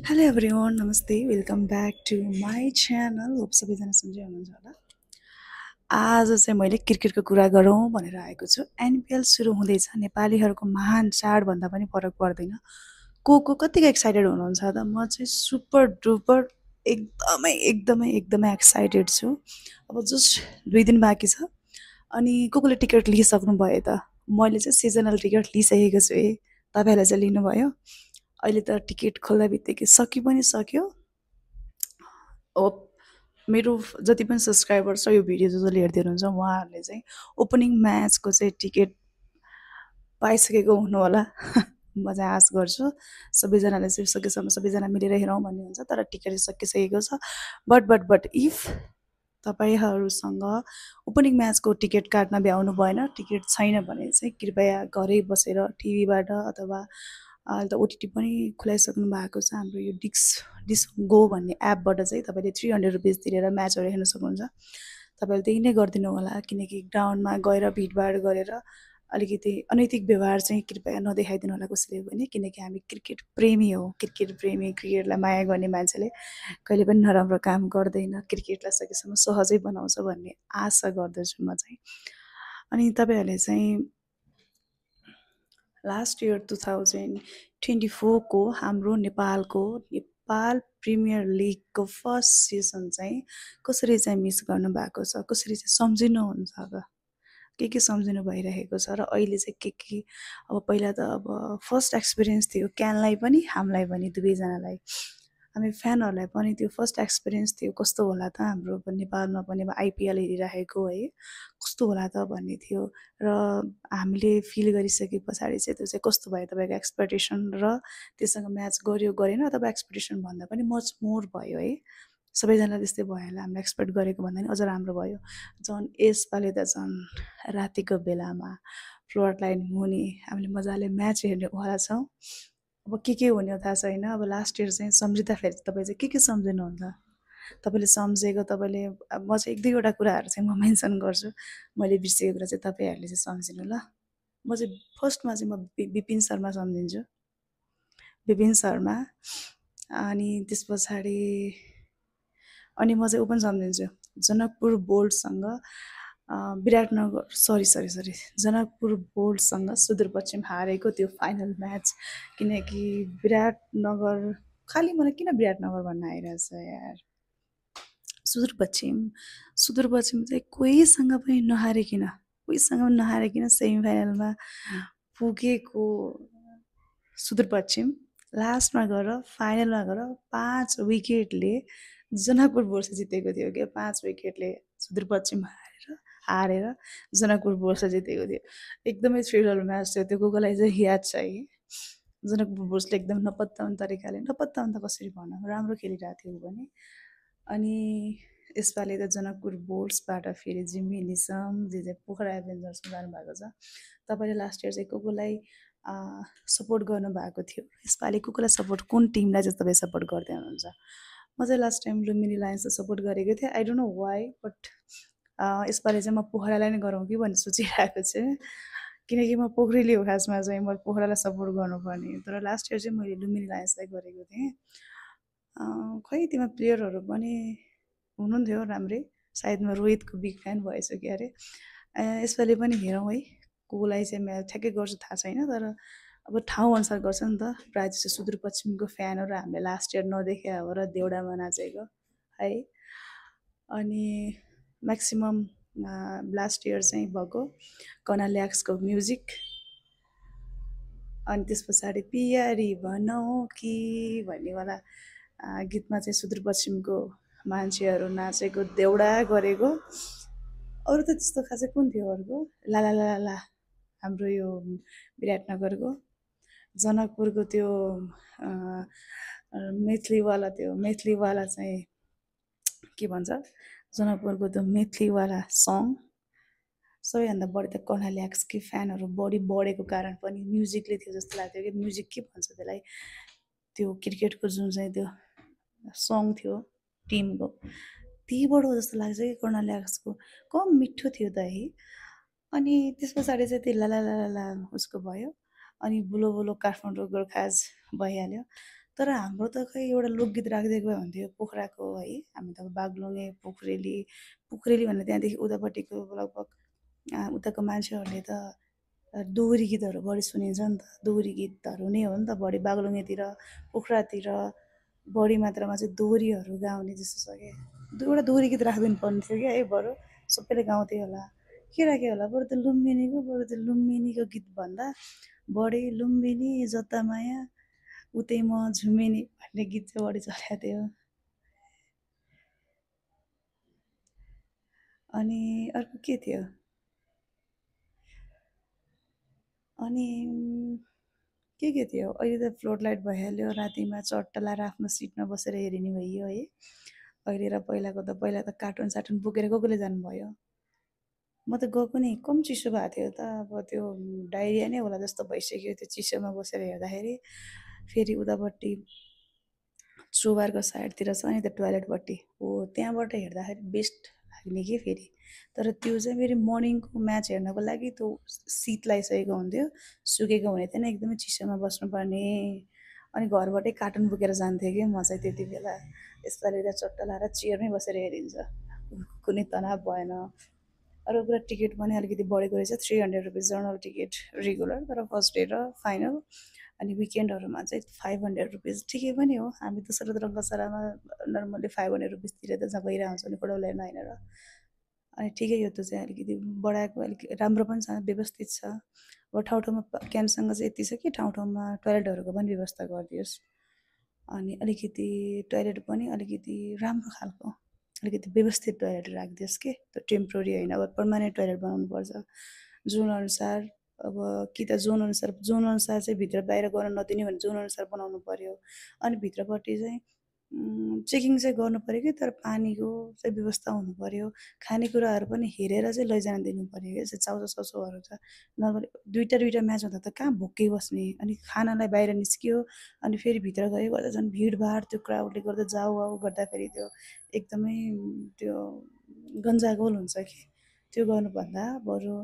Hello everyone नमस्ते welcome back to my channel hope सबैजना सुन्दै हुनुहुन्छ होला आज चाहिँ मैले क्रिकेटको कुरा गरौँ भनेर आएको छु एनपिएल सुरु हुँदैछ नेपालीहरूको महान चाड भन्दा पनि फरक पर्दैन को कतिको एक्साइटेड हुनुहुन्छ त म चाहिँ सुपर डुपर एकदमै एकदमै एकदमै एक्साइटेड छु अब जस्ट 2 दिन बाँकी छ अनि कोले टिकट लिइसक्नु भयो त मैले चाहिँ सिजनल टिकट लिइसकेको छु है तपाईँहरूले चाहिँ लिनुभयो अहिले त टिकट खोल्दा बित्तिकै सकि पनि सक्यो होप मेरो जति पनि सब्सक्राइबर छ यो भिडियो जसले हेर्दै हुनुहुन्छ उहाँहरूले चाहिँ ओपनिङ म्याचको चाहिँ टिकट पाइसकेको हुनु होला म चाहिँ आश गर्छु सबैजनाले चाहिँ सकेसम्म सबैजना मिलेर हेरौँ भन्ने हुन्छ तर टिकट सकिसकेको छ बट इफ तपाईँहरूसँग ओपनिङ म्याचको टिकट काट्न भ्याउनु भएन टिकट छैन भने चाहिँ कृपया घरै बसेर टिभीबाट अथवा अहिले त ओटिटी पनि खुलाइसक्नु भएको छ हाम्रो यो डिस गो भन्ने एपबाट चाहिँ तपाईँले 300 रुपिस तिरेर म्याचहरू हेर्न सक्नुहुन्छ तपाईँले त्यही नै गरिदिनु होला किनकि ग्राउन्डमा गएर भिडभाड गरेर अलिकति अनैतिक व्यवहार चाहिँ कृपया नदेखाइदिनु होला कसैले पनि किनकि हामी क्रिकेट प्रेमी हो क्रिकेट प्रेमी क्रिकेटलाई माया गर्ने मान्छेले कहिले पनि नराम्रो काम गर्दैन क्रिकेटलाई सकेसम्म सहजै बनाउँछ भन्ने आशा गर्दछु म चाहिँ अनि तपाईँहरूले चाहिँ लास्ट इयर 2024को हाम्रो नेपाल प्रिमियर लिगको फर्स्ट सिजन चाहिँ कसरी चाहिँ मिस गर्नुभएको छ कसरी चाहिँ सम्झिनुहुन्छ त के सम्झिनु भइरहेको छ र अहिले चाहिँ के अब पहिला त अब फर्स्ट एक्सपिरियन्स थियो क्यानलाई पनि हामीलाई पनि दुवैजनालाई हामी फ्यानहरूलाई पनि त्यो फर्स्ट एक्सपिरियन्स थियो कस्तो होला त हाम्रो नेपालमा पनि अब आइपिएल हेरिरहेको है कस्तो होला त भन्ने थियो र हामीले फिल गरिसके पछाडि चाहिँ त्यो चाहिँ कस्तो भयो तपाईँको एक्सपेक्टेसन र त्योसँग म्याच गऱ्यो गरेन अथवा एक्सपेक्टेसन भन्दा पनि मच मोर भयो है सबैजना त्यस्तै भयो होला हामीले एक्सपेक्ट गरेको भन्दा पनि अझ राम्रो भयो झन् यसपालि त झन् रातिको बेलामा फ्लड लाइन मुनि हामीले मजाले म्याच हेर्नेवाला छौँ अब के हुने हो थाहा छैन अब लास्ट इयर चाहिँ सम्झिँदाखेरि तपाईँ चाहिँ के सम्झिनुहुन्छ तपाईँले सम्झेको तपाईँले म चाहिँ 1-2वटा कुराहरू चाहिँ म मेन्सन गर्छु मैले बिर्सेको कुरा चाहिँ तपाईँहरूले चाहिँ सम्झिनु ल म चाहिँ फर्स्टमा चाहिँ म विपिन शर्मा सम्झिन्छु विपिन शर्मा अनि त्यस पछाडि अनि म चाहिँ ऊ पनि सम्झिन्छु जनकपुर बोल्टसँग विराटनगर सरी जनकपुर बोल्टसँग सुदूरपश्चिम हारेको त्यो फाइनल म्याच किनकि विराटनगर खालि मलाई किन विराटनगर भन्न आइरहेछ यार सुदूरपश्चिम चाहिँ कोहीसँग पनि नहारिकन सेमी फाइनलमा पुगेको सुदूरपश्चिम लास्टमा गएर फाइनलमा गएर 5 विकेटले जनकपुर बोर्स जितेको थियो क्या 5 विकेटले सुदूरपश्चिम हारेर जनकपुर बोर्स जितेको थियो एकदमै थ्रिलर म्याच थियो त्यो कोलाई चाहिँ याद छ है जनकपुर बोर्सले एकदम नपत्ताउने तरिकाले नपत्ताउने त कसरी भनौँ राम्रो खेलिरहेको थियो भने अनि यसपालि त जनकपुर बोर्ड्सबाट फेरि जिम्मी निसम जे पोखरा एभेन्जर्समा जानुभएको छ तपाईँले लास्ट इयर चाहिँ कोलाई सपोर्ट गर्नुभएको थियो यसपालि कोलाई सपोर्ट कुन टिमलाई चाहिँ तपाईँ सपोर्ट गर्दै हुनुहुन्छ म चाहिँ लास्ट टाइम लुम्बिनी लायन्सलाई सपोर्ट गरेको थिएँ I don't know why but यसपालि चाहिँ म पोखरालाई नै गरौँ कि भन्ने सोचिरहेको छु किनकि म पोखरेली हो खासमा चाहिँ म पोखरालाई सपोर्ट गर्नुपर्ने तर लास्ट इयर चाहिँ मैले लुम्बिनी लायन्सलाई गरेको थिएँ खै त्यहाँ प्लेयरहरू पनि हुनुहुन्थ्यो राम्रै सायद म रोहितको बिग फ्यान भएछु कि अरे यसपालि पनि हेरौँ है कोलाई चाहिँ म ठ्याक्कै गर्छु थाहा छैन तर अब ठाउँअनुसार गर्छ नि त प्रायः जस्तो सुदूरपश्चिमको फ्यानहरू हामीले लास्ट इयर नदेखे हो र देउडामा नाचेको है अनि म्याक्सिमम् लास्ट इयर चाहिँ भएको कर्नाल्याक्सको म्युजिक अनि त्यस पछाडि पियारी भनौँ कि भन्नेवाला गीतमा चाहिँ सुदूरपश्चिमको मान्छेहरू नाचेको देउडा गरेको अरू त त्यस्तो खासै कुन थियो अर्को लाला लाला हाम्रो यो विराटनगरको जनकपुरको त्यो मेथलीवाला चाहिँ के भन्छ जनकपुरको त्यो मेथलीवाला सङ सबैभन्दा बढी त कर्नाल्याक्सकै फ्यानहरू बढेको कारण पनि म्युजिकले थियो जस्तो लाग्थ्यो कि म्युजिक के भन्छ त्यसलाई त्यो क्रिकेटको जुन चाहिँ त्यो सङ थियो टिमको त्यहीबाट हो जस्तो लाग्छ कि कर्नाल्याक्सको कम मिठो थियो त है अनि त्यस पछाडि चाहिँ त्यो लाला उसको भयो अनि बुलो बुलो काठमाडौँ गोर्खाज भइहाल्यो तर हाम्रो त खै एउटा लोकगीत राखिदिएको भए हुन्थ्यो पोखराको है। हामी त अब बागलुङे, पोखरेली भन्दा त्यहाँदेखि उतापट्टिको लगभग उताको मान्छेहरूले त दोहोरी गीतहरू बढी सुनिन्छ नि त। दोहोरी गीतहरू नै हो नि त बढी बागलुङेतिर, पोखरातिर बढी मात्रामा चाहिँ दोहोरीहरू गाउने जस्तो छ क्या। एउटा दोहोरी गीत राखिदिनु पर्ने थियो क्या है बरु, सबैले गाउँथे होला। के राख्यो होला बरु त लुम्बिनीको गीत भन्दा बढी लुम्बिनी जता माया उतै म झुम्बिनी भन्ने गीत चाहिँ बढी चलेको थियो। अनि अर्को के थियो? अनि के थियो? अहिले त फ्लोट लाइट भइहाल्यो, रातिमा चट्ट लाएर आफ्नो सिटमा बसेर हेरिने भइयो है। अहिले र पहिला त कार्टुन सार्टुन बोकेर को जानुभयो? म त गएको नि, कम चिसो भएको थियो त, अब त्यो डाइरिया नै होला जस्तो भइसक्यो त्यो चिसोमा बसेर हेर्दाखेरि। फेरि उतापट्टि चोबारको साइडतिर छ नि त टोयलेटपट्टि, हो त्यहाँबाट हेर्दाखेरि बेस्ट लाग्ने कि फेरि। तर त्यो चाहिँ फेरि मर्निङको म्याच हेर्नको लागि त्यो शीत लगाइसकेको हुन्थ्यो, सुकेको हुने थिएन, एकदमै चिसोमा बस्नुपर्ने। अनि घरबाटै कार्टुन बोकेर जान्थेँ कि म चाहिँ त्यति बेला। यसपालि त चट्ट लाएर चेयरमै बसेर हेरिन्छ, कुनै तनाव भएन। अरू कुरा टिकट पनि अलिकति बढेको रहेछ, 300 रुपिस जर्नल टिकट रेगुलर, तर फर्स्ट डे र फाइनल। अनि विकेन्डहरूमा चाहिँ 500 रुपिस, ठिकै पनि हो। हामी त शरद रङ्गशालामा नर्मल्ली 500 रुपिस तिरेर त गइरहेको हुन्छ नि फोटो लिएर होइन र। अनि ठिकै हो, त्यो चाहिँ अलिकति बढाएको अलिक राम्रो पनि छ, व्यवस्थित छ। अब ठाउँ ठाउँमा क्यानसँग चाहिँ यति छ कि ठाउँ ठाउँमा टोयलेटहरूको पनि व्यवस्था गरिदियोस्। अनि अलिकति टोयलेट पनि अलिकति राम्रो खालको, अलिकति व्यवस्थित टोयलेट राखिदियोस् कि, त्यो टेम्पोररी होइन, अब पर्मानेन्ट टोयलेट बनाउनुपर्छ जोनअनुसार। अब कि त जोनअनुसार चाहिँ भित्र बाहिर गर्न नदिने भने जोनअनुसार बनाउनु पऱ्यो। अनि भित्रपट्टि चाहिँ चेकिङ चाहिँ गर्नु पऱ्यो कि, तर पानीको चाहिँ व्यवस्था हुनु पऱ्यो। खानेकुराहरू पनि हेरेर चाहिँ लैजान दिनु पऱ्यो क्या। यस्तो चाउचाउहरू छ नर्मली, दुइटा म्याच हुँदा त कहाँ भोकै बस्ने। अनि खानालाई बाहिर निस्कियो, अनि फेरि भित्र गयो गर्दा झन् भिडभाड, त्यो क्राउडले गर्दा जाउ आउ गर्दाखेरि त्यो एकदमै त्यो गन्जागोल हुन्छ कि। त्यो गर्नुभन्दा बरु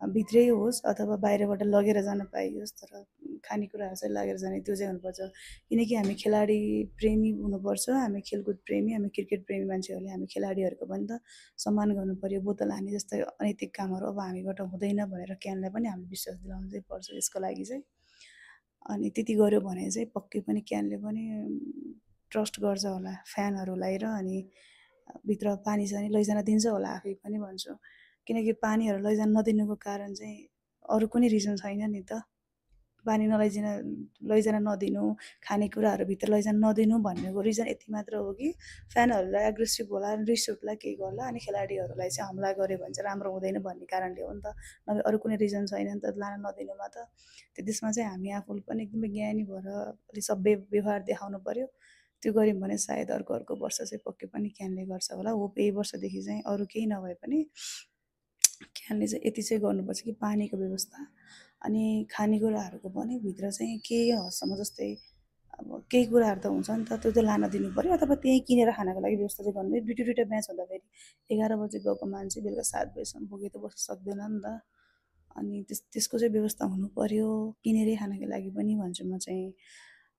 भित्रै होस् अथवा बाहिरबाट लगेर जान पाइयोस्, तर खानेकुराहरू चाहिँ लगेर जाने त्यो चाहिँ हुनुपर्छ। किनकि हामी खेलाडी प्रेमी हुनुपर्छ, हामी खेलकुद प्रेमी, हामी क्रिकेट प्रेमी मान्छेहरूले हामी खेलाडीहरूको पनि त सम्मान गर्नु पऱ्यो। बोतल हाने जस्तै अनैतिक कामहरू अब हामीबाट हुँदैन भनेर क्यानलाई पनि हामीले विश्वास दिलाउनु चाहिँ पर्छ यसको लागि चाहिँ। अनि त्यति गऱ्यो भने चाहिँ पक्कै पनि क्यानले पनि ट्रस्ट गर्छ होला फ्यानहरूलाई, र अनि भित्र पानी सानी लैजान दिन्छ होला आफै पनि भन्छु। किनकि पानीहरू लैजान नदिनुको कारण चाहिँ अरू कुनै रिजन छैन नि त। पानी लैजान नदिनु, खानेकुराहरू भित्र लैजान नदिनु भन्नेको रिजन यति मात्र हो कि फ्यानहरूलाई एग्रेसिभ होला, रिस उठ्ला, केही गर्ला, अनि खेलाडीहरूलाई चाहिँ हमला गऱ्यो भने चाहिँ राम्रो हुँदैन भन्ने कारणले हो नि त। नभए अरू कुनै रिजन छैन नि त लान नदिनुमा त। त्यसमा चाहिँ हामी आफूले पनि एकदमै ज्ञानी भएर अलिक सभ्य व्यवहार देखाउनु पऱ्यो। त्यो गऱ्यौँ भने सायद अर्को वर्ष चाहिँ पक्कै पनि क्यानले गर्छ होला। होप यही वर्षदेखि चाहिँ अरू केही नभए पनि क्यानले चाहिँ यति चाहिँ गर्नुपर्छ कि पानीको व्यवस्था अनि खानेकुराहरूको पनि भित्र चाहिँ केही हदसम्म, जस्तै अब केही कुराहरू त हुन्छ नि त, त्यो चाहिँ लान दिनु पऱ्यो, अथवा त्यहीँ किनेर खानको लागि व्यवस्था चाहिँ गर्नु। दुइटा म्याच हुँदाखेरि 11 बजे गएको मान्छे बेलुका 7 बजीसम्म पुगे त बस्न सक्दैन नि त। अनि त्यसको चाहिँ व्यवस्था हुनु पऱ्यो, किनेरै खानको लागि पनि भन्छु म चाहिँ।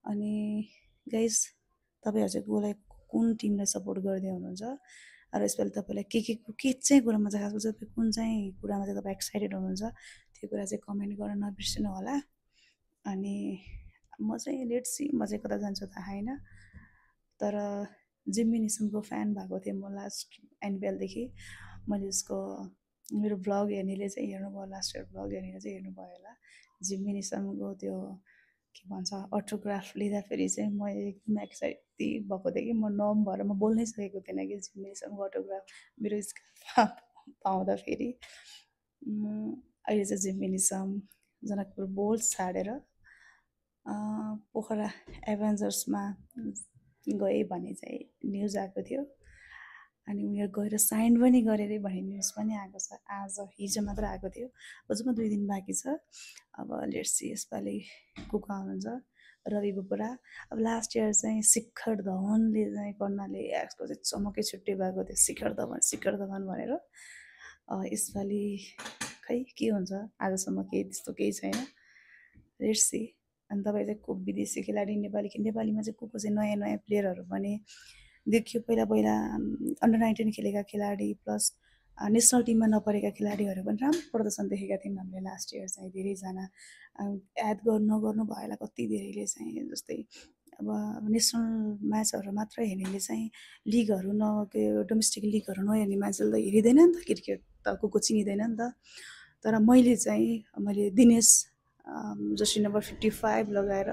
अनि गाइस, तपाईँहरू चाहिँ कसलाई, कुन टिमलाई सपोर्ट गर्दै हुनुहुन्छ? र यसपालि तपाईँलाई के चाहिँ कुरामा चाहिँ खासमा चाहिँ कुन चाहिँ कुरामा चाहिँ तपाईँ एक्साइटेड हुनुहुन्छ, त्यो कुरा चाहिँ कमेन्ट गर्न नबिर्सिनु होला। अनि म चाहिँ लेट्स सी, म चाहिँ कता जान्छु थाहा छैन, तर जिम्मी निसमको फ्यान भएको थिएँ म लास्ट एनपिएलदेखि। मैले उसको मेरो भ्लग हेर्नेले चाहिँ हेर्नुभयो, लास्ट इयर भ्लग हेर्नेले चाहिँ हेर्नुभयो होला। जिम्मी निसमको त्यो के भन्छ अटोग्राफ लिँदाखेरि चाहिँ म एकदम एक्साइटेड भएको थिएँ कि म नम भएर म बोल्नै सकेको थिएन कि जिम्मी निसमको अटोग्राफ मेरो स्क्रिनमा पाउँदाखेरि। अहिले चाहिँ जिम्मी निसम जनकपुर बोल्ड छाडेर पोखरा एभेन्जर्समा गए भन्ने चाहिँ न्युज आएको थियो। अनि उनीहरू गएर साइन पनि गरेरै भन्ने न्युज पनि आएको छ, आज हिजो मात्र आएको थियो। अझमा 2 दिन बाँकी छ। अब लेट्स सी यसपालि को आउनुहुन्छ, रवि बुबरा। अब लास्ट इयर चाहिँ शिखर धवनले चाहिँ कर्णाली एक्सको चाहिँ चमकै छुट्टै भएको थियो, शिखर धवन भनेर। यसपालि खै के हुन्छ, आजसम्म केही त्यस्तो केही छैन। लेट्स सी अनि तपाईँ चाहिँ को विदेशी खेलाडी नेपालीमा चाहिँ को चाहिँ नयाँ नयाँ प्लेयरहरू पनि देखियो। पहिला पहिला अन्डर 19 खेलेका खेलाडी प्लस नेसनल टिममा नपरेका खेलाडीहरू पनि राम्रो प्रदर्शन देखेका थियौँ हामीले लास्ट इयर चाहिँ। धेरैजना एड नगर्नु भएला कति धेरैले चाहिँ, जस्तै अब नेसनल म्याचहरू मात्र हेर्नेले चाहिँ लिगहरू के डोमेस्टिक लिगहरू नहेर्ने मान्छेले त हेरिँदैन नि त, क्रिकेट त को चिनिँदैन नि त। तर मैले दिनेश जर्सी नम्बर 55 लगाएर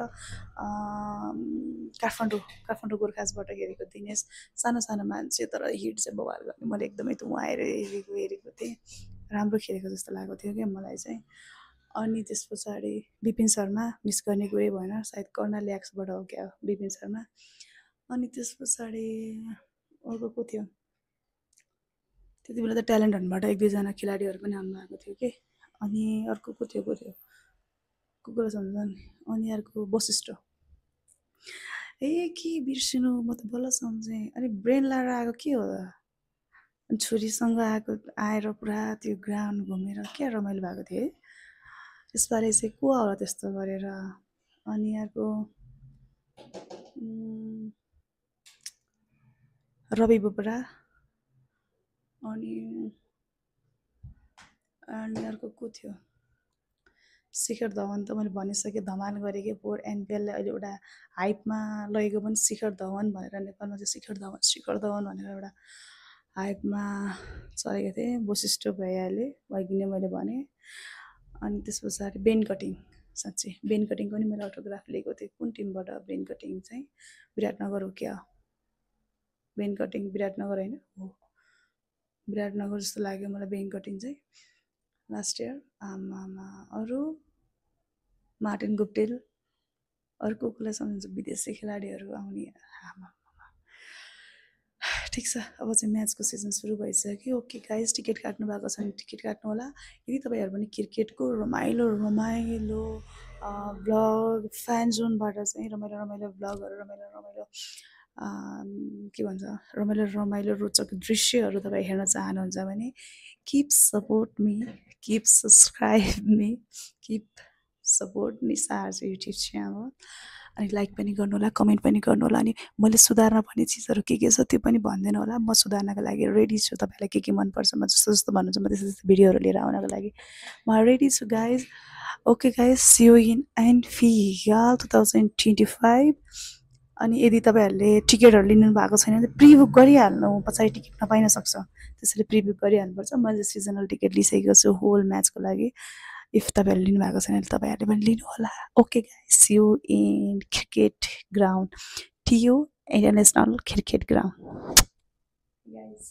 काठमाडौँ गोर्खासबाट हेरेको दिनेश। सानो सानो मान्छे तर हिट चाहिँ बवाल गर्ने, मैले एकदमै त उहाँ हेरेको थिएँ। राम्रो खेलेको जस्तो लागेको थियो क्या मलाई चाहिँ। अनि त्यस पछाडि विपिन शर्मा, मिस गर्ने कुरै भएन, सायद कर्नल एक्सबाट हो क्या विपिन शर्मा। अनि त्यस पछाडि अर्को को थियो, त्यति बेला त ट्यालेन्ट हन्टबाट 1-2जना खेलाडीहरू पनि आउनु भएको थियो कि। अनि अर्को को थियो को सम्झन्। अनि अर्को वशिष्ठ, के बिर्सिनु, म त बल्ल सम्झेँ। अनि ब्रेन लाएर आएको के हो, छोरीसँग आएर पुरा त्यो ग्राउन्ड घुमेर क्या रमाइलो भएको थियो है। यसपालि चाहिँ को होला त्यस्तो गरेर। अनि अर्को रवि बोपरा, अनि अर्को को थियो, शिखर धवन त मैले भनिसकेँ, धमाल गरेँ कि। पोहोर एनपिएलले अहिले एउटा हाइपमा लगेको पनि शिखर धवन भनेर, नेपालमा चाहिँ शिखर धवन भनेर एउटा हाइपमा चलेको थिएँ। वशिष्ठ भइहाल्यो, भइकिन मैले भनेँ। अनि त्यस पछाडि बेन कटिङ, साँच्चै बेन कटिङको पनि मैले अटोग्राफ लिएको थिएँ। कुन टिमबाट बेन कटिङ चाहिँ, विराटनगर हो क्या, बेन कटिङ विराटनगर होइन हो, विराटनगर जस्तो लाग्यो मलाई बेन कटिङ चाहिँ लास्ट इयर। आमामा, अरू मार्टिन गुप्टेल, अर्को कसलाई सम्झिन्छ विदेशी खेलाडीहरू आउने। आमा, ठिक छ, अब चाहिँ म्याचको सिजन सुरु भइसक्यो। ओके गाइज, टिकट काट्नु भएको छ भने टिकट काट्नु होला। यदि तपाईँहरू पनि क्रिकेटको रमाइलो ब्लग फ्यान जोनबाट चाहिँ रमाइलो ब्लगहरू, रमाइलो के भन्छ, रमाइलो रोचक दृश्यहरू तपाईँ हेर्न चाहनुहुन्छ भने keep support me, keep subscribe me, keep support Nisar's YouTube channel. अनि लाइक पनि गर्नु होला, कमेन्ट पनि गर्नु होला। अनि मैले सुधार्न पर्ने चिजहरू के छ त्यो पनि भनिदिनु होला। म सुधार्नको लागि रेडी छु। तपाईँलाई के मनपर्छ, म जस्तो भन्नुहुन्छ म त्यस्तो भिडियोहरू लिएर आउनको लागि म रेडी छु guys. Okay guys, see you in NPL 2025। अनि यदि तपाईँहरूले टिकटहरू लिनु भएको छैन भने प्रिबुक गरिहाल्नु, पछाडि टिकट नपाइन सक्छ, त्यसैले प्रिबुक गरिहाल्नुपर्छ। मैले सिजनल टिकट लिइसकेको छु होल म्याचको लागि। इफ तपाईँहरूले लिनुभएको छैन भने तपाईँहरूले पनि लिनु होला। Okay guys, see you in cricket ground, TU international cricket ground guys.